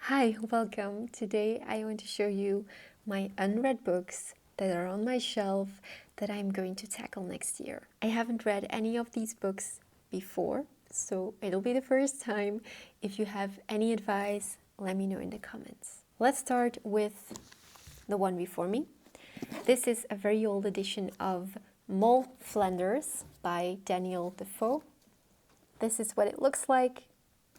Hi, welcome. Today I want to show you my unread books that are on my shelf that I'm going to tackle next year. I haven't read any of these books before, so it'll be the first time. If you have any advice, let me know in the comments. Let's start with the one before me. This is a very old edition of Moll Flanders by Daniel Defoe. This is what it looks like.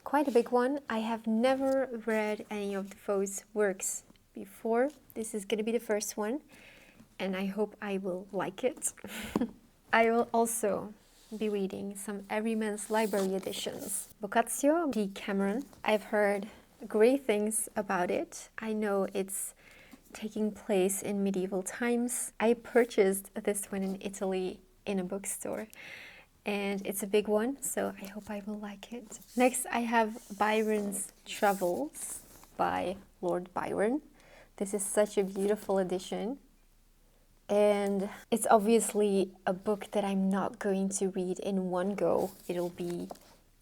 Quite a big one. I have never read any of Defoe's works before. This is going to be the first one, and I hope I will like it. I will also be reading some Everyman's Library editions. Boccaccio, D. Cameron. I've heard great things about it. I know it's taking place in medieval times. I purchased this one in Italy in a bookstore, and it's a big one, so I hope I will like it. Next, I have Byron's Travels by Lord Byron. This is such a beautiful edition, and it's obviously a book that I'm not going to read in one go. It'll be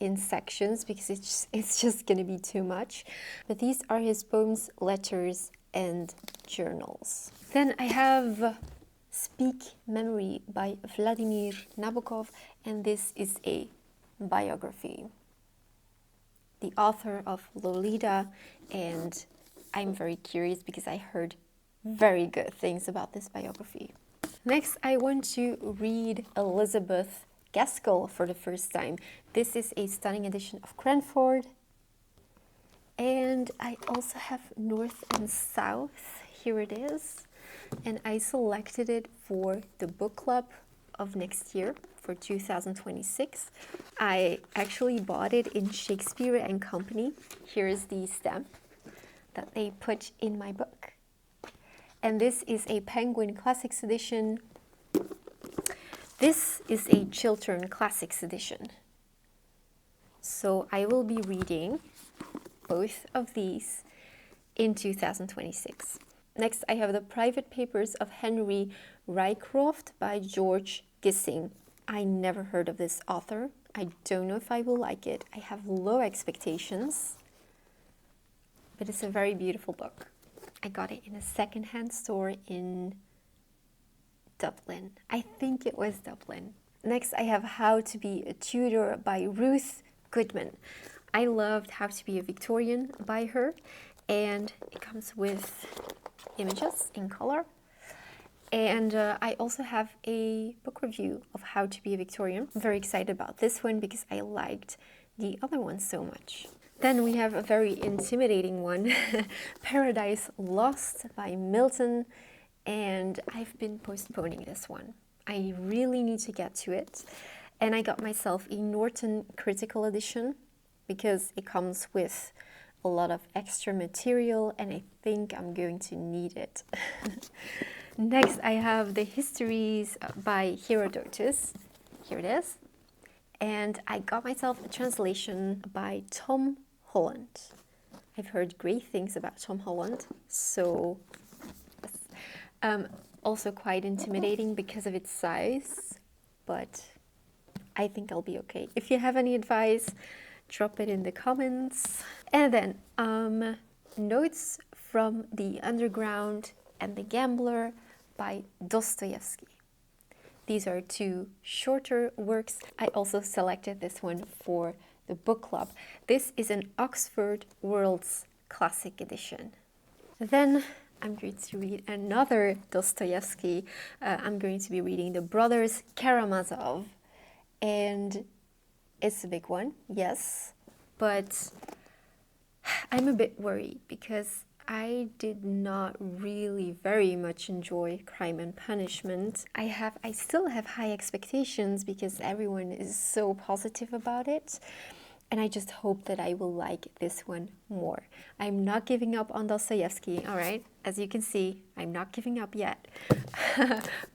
in sections because it's just going to be too much. But these are his poems, letters, and journals. Then I have Speak Memory by Vladimir Nabokov, and this is a biography. The author of Lolita, and I'm very curious because I heard very good things about this biography. Next, I want to read Elizabeth Gaskell for the first time. This is a stunning edition of Cranford. And I also have North and South. Here it is. And I selected it for the book club of next year, for 2026. I actually bought it in Shakespeare and Company. Here is the stamp that they put in my book. And this is a Penguin Classics edition. This is a Chiltern Classics edition. So I will be reading both of these in 2026. Next, I have The Private Papers of Henry Rycroft by George Gissing. I never heard of this author. I don't know if I will like it. I have low expectations, but it's a very beautiful book. I got it in a secondhand store in Dublin. I think it was Dublin. Next, I have How to Be a Tudor by Ruth Goodman. I loved How to Be a Victorian by her, and it comes with images in color. And I also have a book review of How to Be a Victorian. I'm very excited about this one because I liked the other one so much. Then we have a very intimidating one, Paradise Lost by Milton, and I've been postponing this one. I really need to get to it. And I got myself a Norton Critical Edition because it comes with a lot of extra material, and I think I'm going to need it. Next, I have The Histories by Herodotus. Here it is. And I got myself a translation by Tom Holland. I've heard great things about Tom Holland, so also quite intimidating because of its size, but I think I'll be okay. If you have any advice, drop it in the comments. And then Notes from the Underground and the Gambler by Dostoevsky. These are two shorter works. I also selected this one for the book club. This is an Oxford World's Classic Edition. Then I'm going to read another Dostoevsky. I'm going to be reading The Brothers Karamazov, and it's a big one, yes, but I'm a bit worried because I did not really very much enjoy Crime and Punishment. I still have high expectations because everyone is so positive about it, and I just hope that I will like this one more. I'm not giving up on Dostoevsky, all right? As you can see, I'm not giving up yet.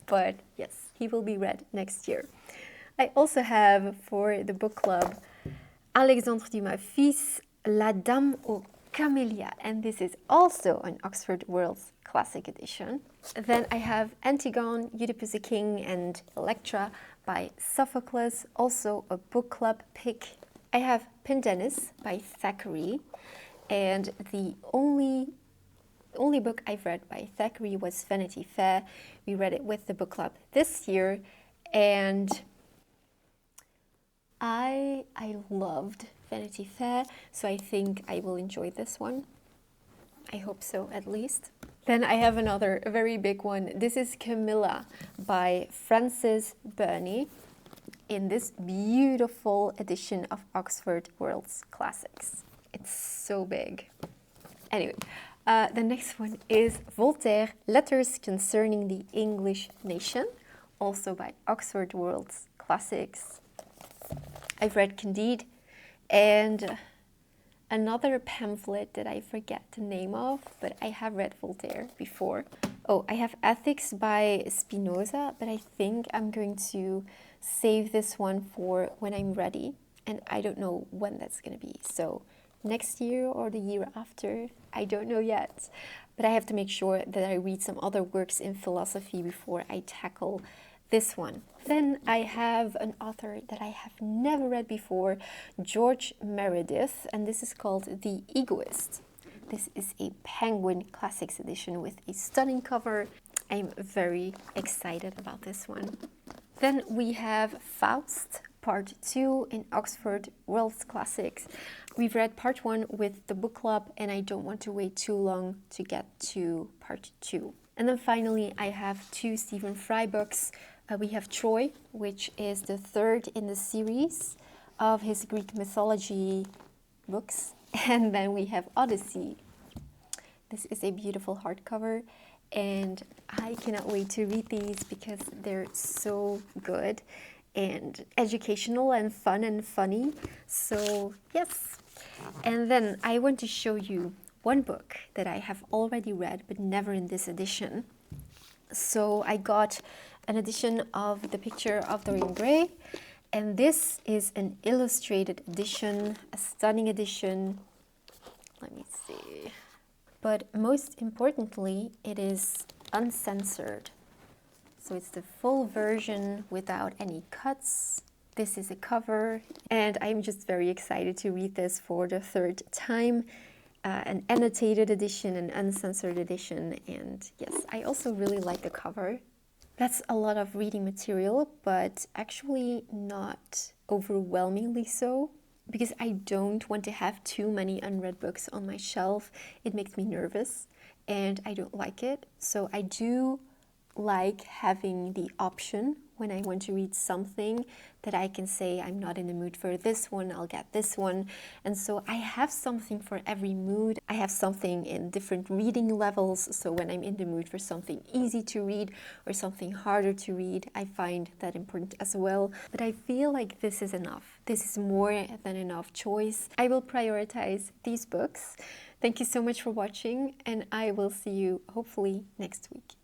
But yes, he will be read next year. I also have for the book club Alexandre Dumas Fils, La Dame aux Camélias, and this is also an Oxford World's Classic Edition. Then I have Antigone, Oedipus the King, and Electra by Sophocles, also a book club pick. I have Pendennis by Thackeray, and the only book I've read by Thackeray was Vanity Fair. We read it with the book club this year, and I loved Vanity Fair, so I think I will enjoy this one. I hope so, at least. Then I have another very big one. This is Camilla by Frances Burney in this beautiful edition of Oxford World's Classics. It's so big. Anyway, the next one is Voltaire, Letters Concerning the English Nation, also by Oxford World's Classics. I've read Candide and another pamphlet that I forget the name of, but I have read Voltaire before. Oh, I have Ethics by Spinoza, but I think I'm going to save this one for when I'm ready, and I don't know when that's going to be. So next year or the year after, I don't know yet. But I have to make sure that I read some other works in philosophy before I tackle this one. Then I have an author that I have never read before, George Meredith, and this is called The Egoist. This is a Penguin Classics edition with a stunning cover. I'm very excited about this one. Then we have Faust, Part 2 in Oxford World's Classics. We've read Part 1 with the book club, and I don't want to wait too long to get to Part 2. And then finally, I have two Stephen Fry books. We have Troy, which is the third in the series of his Greek mythology books. And then we have Odyssey. This is a beautiful hardcover, and I cannot wait to read these because they're so good and educational and fun and funny. So yes. And then I want to show you one book that I have already read but never in this edition. So I got an edition of The Picture of Dorian Gray, and this is an illustrated edition, a stunning edition. Let me see. But most importantly, it is uncensored. So it's the full version without any cuts. This is a cover, and I'm just very excited to read this for the third time. An annotated edition, an uncensored edition, and yes, I also really like the cover. That's a lot of reading material, but actually not overwhelmingly so, because I don't want to have too many unread books on my shelf. It makes me nervous, and I don't like it. So I do like having the option when I want to read something that I can say I'm not in the mood for this one, I'll get this one. And so I have something for every mood. I have something in different reading levels. So when I'm in the mood for something easy to read or something harder to read, I find that important as well. But I feel like this is enough. This is more than enough choice. I will prioritize these books. Thank you so much for watching, and I will see you hopefully next week.